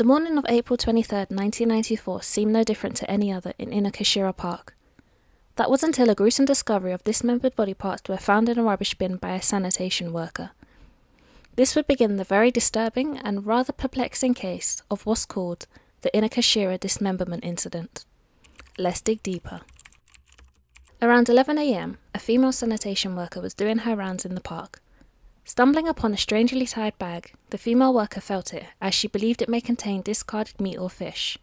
The morning of April 23rd, 1994 seemed no different to any other in Inokashira Park. That was until a gruesome discovery of dismembered body parts were found in a rubbish bin by a sanitation worker. This would begin the very disturbing and rather perplexing case of what's called the Inokashira Dismemberment incident. Let's dig deeper. Around 11 a.m, a female sanitation worker was doing her rounds in the park. Stumbling upon a strangely tied bag, the female worker felt it, as she believed it may contain discarded meat or fish.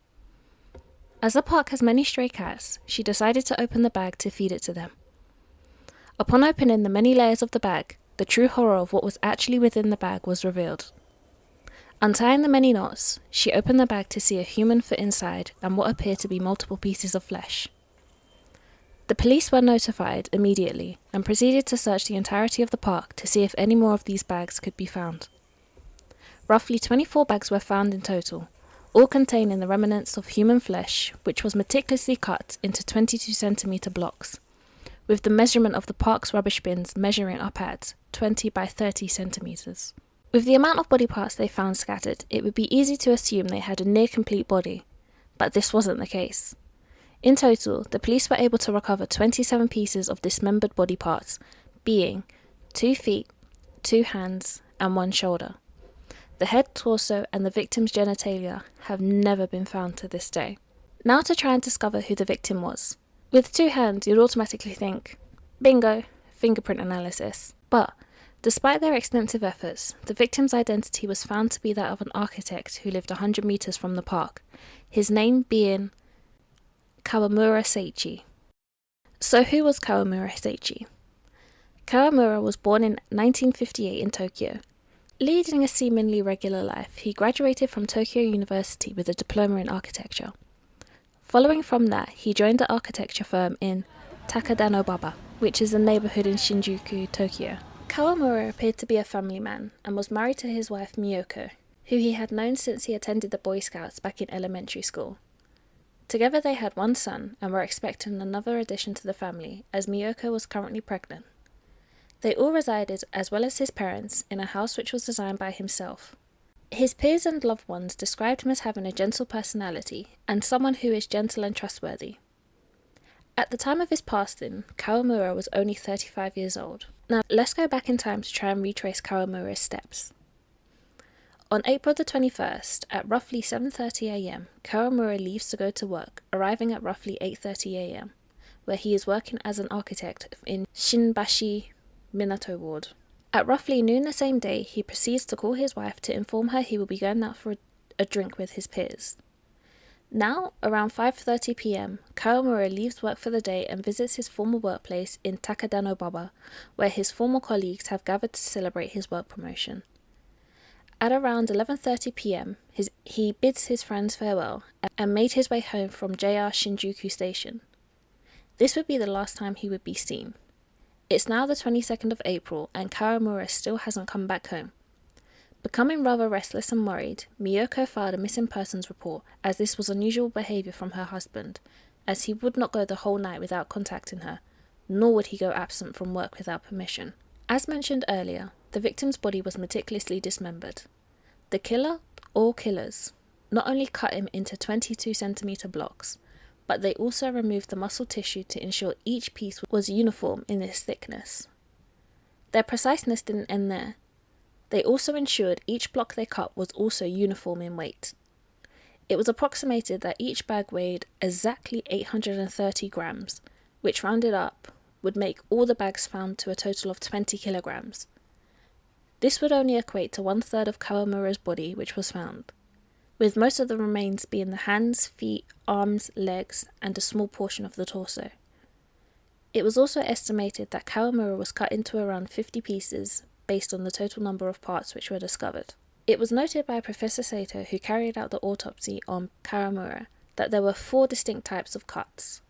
As the park has many stray cats, she decided to open the bag to feed it to them. Upon opening the many layers of the bag, the true horror of what was actually within the bag was revealed. Untying the many knots, she opened the bag to see a human foot inside and what appeared to be multiple pieces of flesh. The police were notified immediately and proceeded to search the entirety of the park to see if any more of these bags could be found. Roughly 24 bags were found in total, all containing the remnants of human flesh, which was meticulously cut into 22-centimeter blocks, with the measurement of the park's rubbish bins measuring up at 20 by 30 centimeters. With the amount of body parts they found scattered, it would be easy to assume they had a near-complete body, but this wasn't the case. In total, the police were able to recover 27 pieces of dismembered body parts, being 2 feet, 2 hands, and 1 shoulder. The head, torso, and the victim's genitalia have never been found to this day. Now to try and discover who the victim was. With 2 hands, you'd automatically think, bingo, fingerprint analysis. But, despite their extensive efforts, the victim's identity was found to be that of an architect who lived 100 meters from the park, his name being Kawamura Seiichi. So who was Kawamura Seiichi? Kawamura was born in 1958 in Tokyo. Leading a seemingly regular life, he graduated from Tokyo University with a diploma in architecture. Following from that, he joined the architecture firm in Takadanobaba, which is a neighborhood in Shinjuku, Tokyo. Kawamura appeared to be a family man and was married to his wife Miyoko, who he had known since he attended the Boy Scouts back in elementary school. Together they had 1 son and were expecting another addition to the family, as Miyoko was currently pregnant. They all resided, as well as his parents, in a house which was designed by himself. His peers and loved ones described him as having a gentle personality and someone who is gentle and trustworthy. At the time of his passing, Kawamura was only 35 years old. Now let's go back in time to try and retrace Kawamura's steps. On April the 21st, at roughly 7:30 a.m, Kawamura leaves to go to work, arriving at roughly 8:30 a.m, where he is working as an architect in Shinbashi Minato Ward. At roughly noon the same day, he proceeds to call his wife to inform her he will be going out for a drink with his peers. Now, around 5:30 p.m, Kawamura leaves work for the day and visits his former workplace in Takadanobaba, where his former colleagues have gathered to celebrate his work promotion. At around 11:30 p.m, he bids his friends farewell and made his way home from JR Shinjuku Station. This would be the last time he would be seen. It's now the 22nd of April and Kawamura still hasn't come back home. Becoming rather restless and worried, Miyoko filed a missing persons report, as this was unusual behaviour from her husband, as he would not go the whole night without contacting her, nor would he go absent from work without permission. As mentioned earlier, the victim's body was meticulously dismembered. The killer, or killers, not only cut him into 22-centimeter blocks, but they also removed the muscle tissue to ensure each piece was uniform in its thickness. Their preciseness didn't end there. They also ensured each block they cut was also uniform in weight. It was approximated that each bag weighed exactly 830 grams, which rounded up would make all the bags found to a total of 20 kilograms. This would only equate to 1/3 of Kawamura's body which was found, with most of the remains being the hands, feet, arms, legs, and a small portion of the torso. It was also estimated that Kawamura was cut into around 50 pieces based on the total number of parts which were discovered. It was noted by Professor Saito, who carried out the autopsy on Kawamura, that there were 4 distinct types of cuts.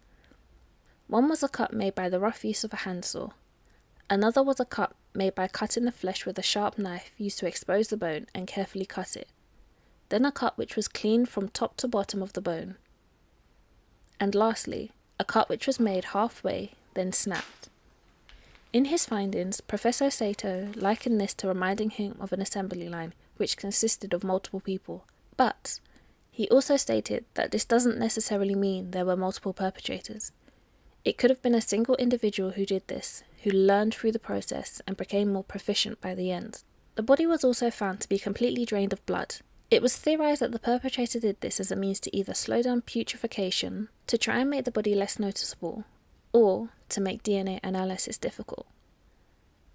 One was a cut made by the rough use of a handsaw. Another was a cut made by cutting the flesh with a sharp knife used to expose the bone and carefully cut it. Then a cut which was cleaned from top to bottom of the bone. And lastly, a cut which was made halfway, then snapped. In his findings, Professor Saito likened this to reminding him of an assembly line which consisted of multiple people, but He also stated that this doesn't necessarily mean there were multiple perpetrators. It could have been a single individual who did this, who learned through the process and became more proficient by the end. The body was also found to be completely drained of blood. It was theorized that the perpetrator did this as a means to either slow down putrefaction, to try and make the body less noticeable, or to make DNA analysis difficult.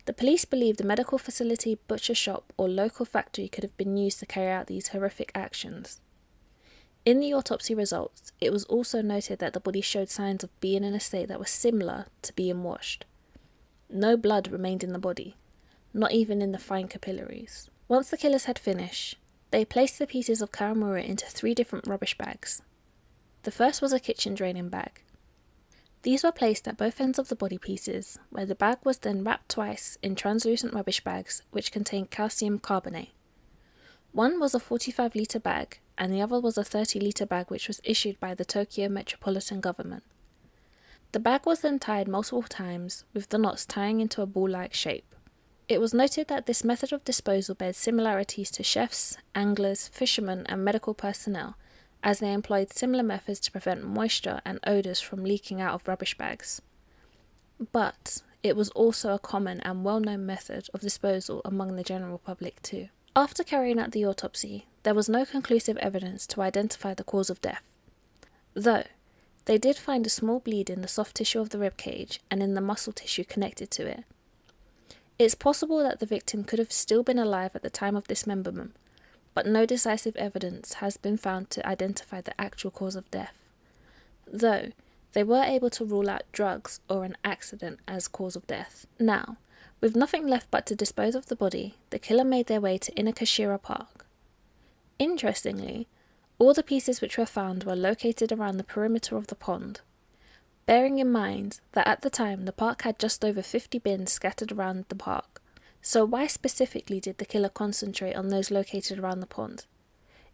The police believe the medical facility, butcher shop, or local factory could have been used to carry out these horrific actions. In the autopsy results, it was also noted that the body showed signs of being in a state that was similar to being washed. No blood remained in the body, not even in the fine capillaries. Once the killers had finished, they placed the pieces of Kawamura into 3 different rubbish bags. The first was a kitchen draining bag. These were placed at both ends of the body pieces, where the bag was then wrapped twice in translucent rubbish bags which contained calcium carbonate. One was a 45-litre bag, and the other was a 30-litre bag which was issued by the Tokyo Metropolitan Government. The bag was then tied multiple times, with the knots tying into a ball-like shape. It was noted that this method of disposal bears similarities to chefs, anglers, fishermen, and medical personnel, as they employed similar methods to prevent moisture and odours from leaking out of rubbish bags. But it was also a common and well-known method of disposal among the general public too. After carrying out the autopsy, there was no conclusive evidence to identify the cause of death, though they did find a small bleed in the soft tissue of the ribcage and in the muscle tissue connected to it. It's possible that the victim could have still been alive at the time of dismemberment, but no decisive evidence has been found to identify the actual cause of death, though they were able to rule out drugs or an accident as cause of death. Now, with nothing left but to dispose of the body, the killer made their way to Inokashira Park. Interestingly, all the pieces which were found were located around the perimeter of the pond, bearing in mind that at the time the park had just over 50 bins scattered around the park. So why specifically did the killer concentrate on those located around the pond?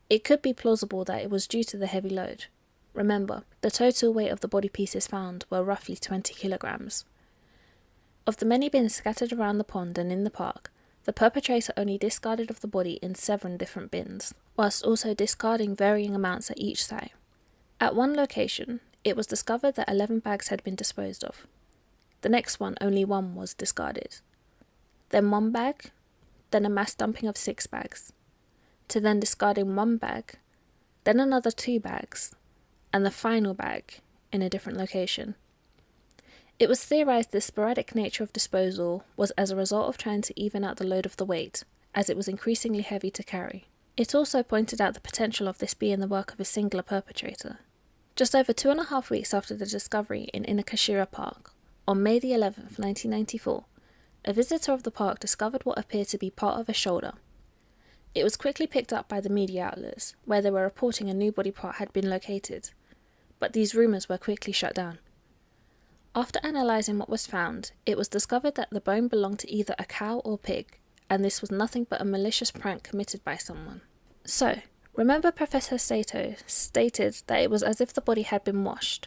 It could be plausible that it was due to the heavy load. Remember, the total weight of the body pieces found were roughly 20 kilograms. Of the many bins scattered around the pond and in the park, the perpetrator only discarded of the body in 7 different bins, whilst also discarding varying amounts at each site. At one location, it was discovered that 11 bags had been disposed of. The next one, only 1 was discarded. Then 1 bag, then a mass dumping of 6 bags, to then discarding 1 bag, then another 2 bags, and the final bag in a different location. It was theorized the sporadic nature of disposal was as a result of trying to even out the load of the weight, as it was increasingly heavy to carry. It also pointed out the potential of this being the work of a singular perpetrator. Just over 2.5 weeks after the discovery in Inokashira Park, on May the 11th, 1994, a visitor of the park discovered what appeared to be part of a shoulder. It was quickly picked up by the media outlets, where they were reporting a new body part had been located, but these rumours were quickly shut down. After analysing what was found, it was discovered that the bone belonged to either a cow or pig, and this was nothing but a malicious prank committed by someone. So, remember Professor Saito stated that it was as if the body had been washed?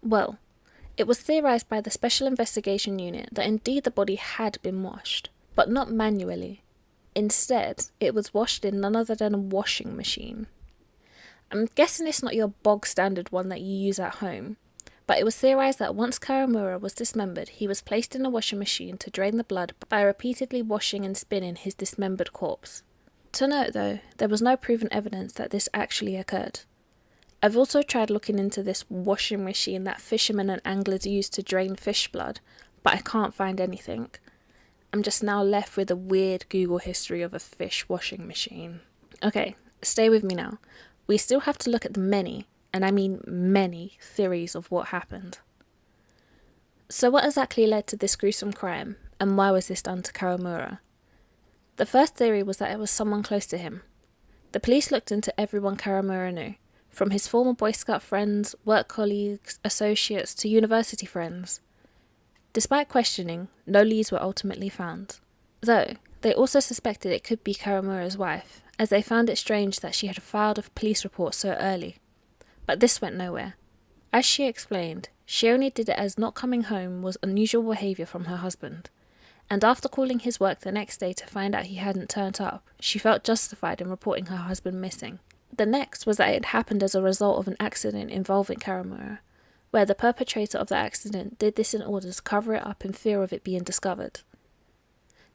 Well, it was theorised by the Special Investigation Unit that indeed the body had been washed, but not manually. Instead, it was washed in none other than a washing machine. I'm guessing it's not your bog standard one that you use at home, but it was theorised that once Kawamura was dismembered, he was placed in a washing machine to drain the blood by repeatedly washing and spinning his dismembered corpse. To note though, there was no proven evidence that this actually occurred. I've also tried looking into this washing machine that fishermen and anglers use to drain fish blood, but I can't find anything. I'm just now left with a weird Google history of a fish washing machine. Okay, stay with me now. We still have to look at the many, and I mean many, theories of what happened. So what exactly led to this gruesome crime, and why was this done to Kawamura? The first theory was that it was someone close to him. The police looked into everyone Kawamura knew, from his former Boy Scout friends, work colleagues, associates, to university friends. Despite questioning, no leads were ultimately found. Though, they also suspected it could be Kawamura's wife, as they found it strange that she had filed a police report so early. But this went nowhere. As she explained, she only did it as not coming home was unusual behaviour from her husband, and after calling his work the next day to find out he hadn't turned up, she felt justified in reporting her husband missing. The next was that it happened as a result of an accident involving Kawamura, where the perpetrator of the accident did this in order to cover it up in fear of it being discovered.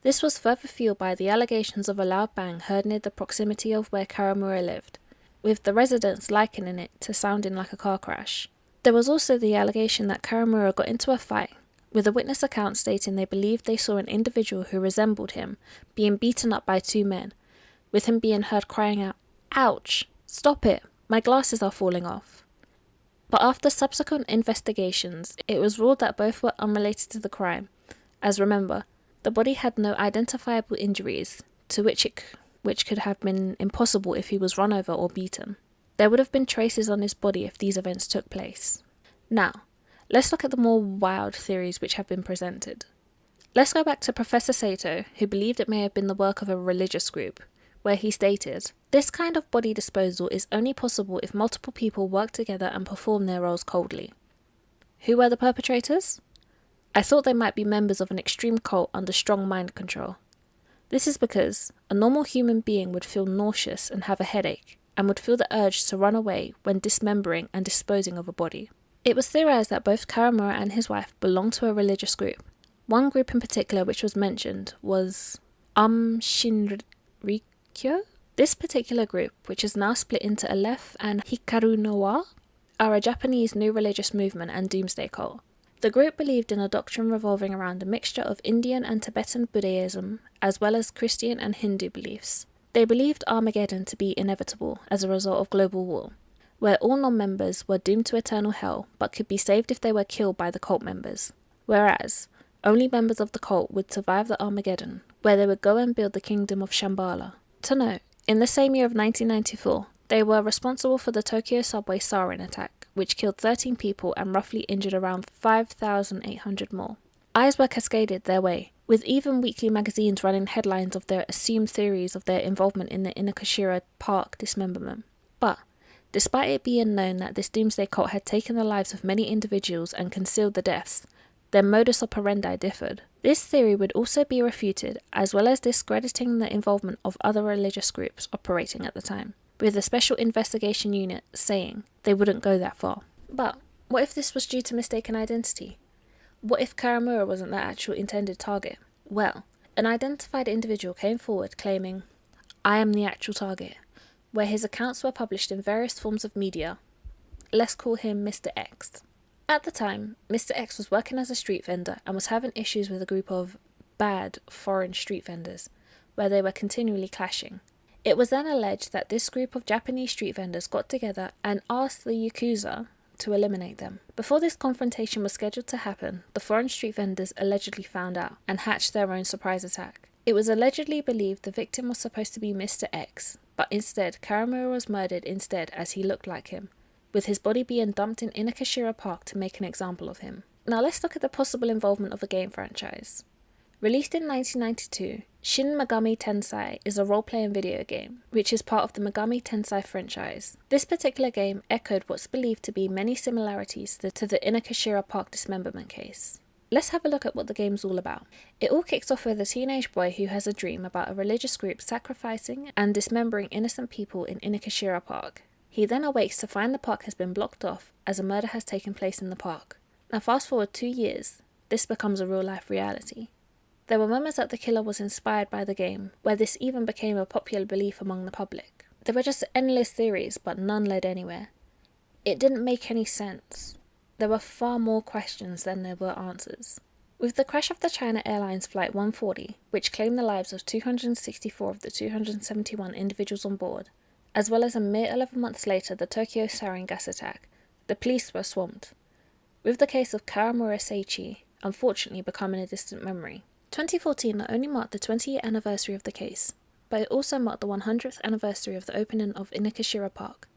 This was further fueled by the allegations of a loud bang heard near the proximity of where Kawamura lived, with the residents likening it to sounding like a car crash. There was also the allegation that Kawamura got into a fight, with a witness account stating they believed they saw an individual who resembled him being beaten up by two men, with him being heard crying out, "Ouch! Stop it! My glasses are falling off." But after subsequent investigations, it was ruled that both were unrelated to the crime, as remember, the body had no identifiable injuries, to which could have been impossible if he was run over or beaten. There would have been traces on his body if these events took place. Now, let's look at the more wild theories which have been presented. Let's go back to Professor Saito, who believed it may have been the work of a religious group, where he stated, "This kind of body disposal is only possible if multiple people work together and perform their roles coldly." Who were the perpetrators? I thought they might be members of an extreme cult under strong mind control. This is because a normal human being would feel nauseous and have a headache, and would feel the urge to run away when dismembering and disposing of a body. It was theorized that both Kawamura and his wife belonged to a religious group. One group in particular which was mentioned was Shinrikyo. This particular group, which is now split into Aleph and Hikaru no Wa, are a Japanese new religious movement and doomsday cult. The group believed in a doctrine revolving around a mixture of Indian and Tibetan Buddhism, as well as Christian and Hindu beliefs. They believed Armageddon to be inevitable as a result of global war, where all non-members were doomed to eternal hell but could be saved if they were killed by the cult members, whereas only members of the cult would survive the Armageddon, where they would go and build the kingdom of Shambhala. To note, in the same year of 1994, they were responsible for the Tokyo subway sarin attack, which killed 13 people and roughly injured around 5,800 more. Eyes were cascaded their way, with even weekly magazines running headlines of their assumed theories of their involvement in the Inokashira Park dismemberment. But, despite it being known that this doomsday cult had taken the lives of many individuals and concealed the deaths, their modus operandi differed. This theory would also be refuted, as well as discrediting the involvement of other religious groups operating at the time, with the Special Investigation Unit saying they wouldn't go that far. But what if this was due to mistaken identity? What if Kawamura wasn't the actual intended target? Well, an identified individual came forward claiming, "I am the actual target," where his accounts were published in various forms of media. Let's call him Mr. X. At the time, Mr. X was working as a street vendor and was having issues with a group of bad foreign street vendors, where they were continually clashing. It was then alleged that this group of Japanese street vendors got together and asked the Yakuza to eliminate them. Before this confrontation was scheduled to happen, the foreign street vendors allegedly found out and hatched their own surprise attack. It was allegedly believed the victim was supposed to be Mr. X, but instead Kawamura was murdered instead as he looked like him, with his body being dumped in Inokashira Park to make an example of him. Now let's look at the possible involvement of a game franchise. Released in 1992, Shin Megami Tensei is a role-playing video game, which is part of the Megami Tensei franchise. This particular game echoed what's believed to be many similarities to the Inokashira Park dismemberment case. Let's have a look at what the game's all about. It all kicks off with a teenage boy who has a dream about a religious group sacrificing and dismembering innocent people in Inokashira Park. He then awakes to find the park has been blocked off as a murder has taken place in the park. Now fast forward 2 years, this becomes a real-life reality. There were moments that the killer was inspired by the game, where this even became a popular belief among the public. There were just endless theories, but none led anywhere. It didn't make any sense. There were far more questions than there were answers. With the crash of the China Airlines Flight 140, which claimed the lives of 264 of the 271 individuals on board, as well as a mere 11 months later the Tokyo sarin gas attack, the police were swamped, with the case of Kawamura Seiichi unfortunately becoming a distant memory. 2014 not only marked the 20-year anniversary of the case, but it also marked the 100th anniversary of the opening of Inokashira Park,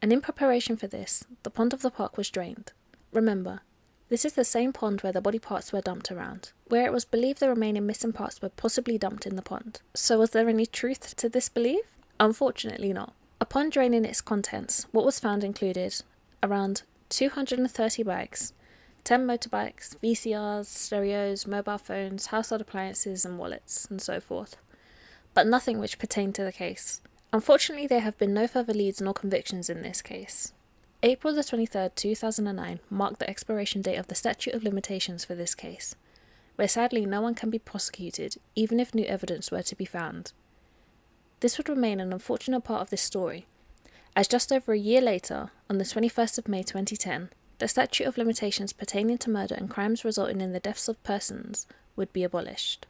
and in preparation for this, the pond of the park was drained. Remember, this is the same pond where the body parts were dumped around, where it was believed the remaining missing parts were possibly dumped in the pond. So was there any truth to this belief? Unfortunately not. Upon draining its contents, what was found included around 230 bags, 10 motorbikes, VCRs, stereos, mobile phones, household appliances and wallets, and so forth. But nothing which pertained to the case, Unfortunately, there have been no further leads nor convictions in this case. April the 23rd, 2009 marked the expiration date of the statute of limitations for this case, where sadly no one can be prosecuted even if new evidence were to be found. This would remain an unfortunate part of this story, as just over a year later, on the 21st of May 2010, the statute of limitations pertaining to murder and crimes resulting in the deaths of persons would be abolished.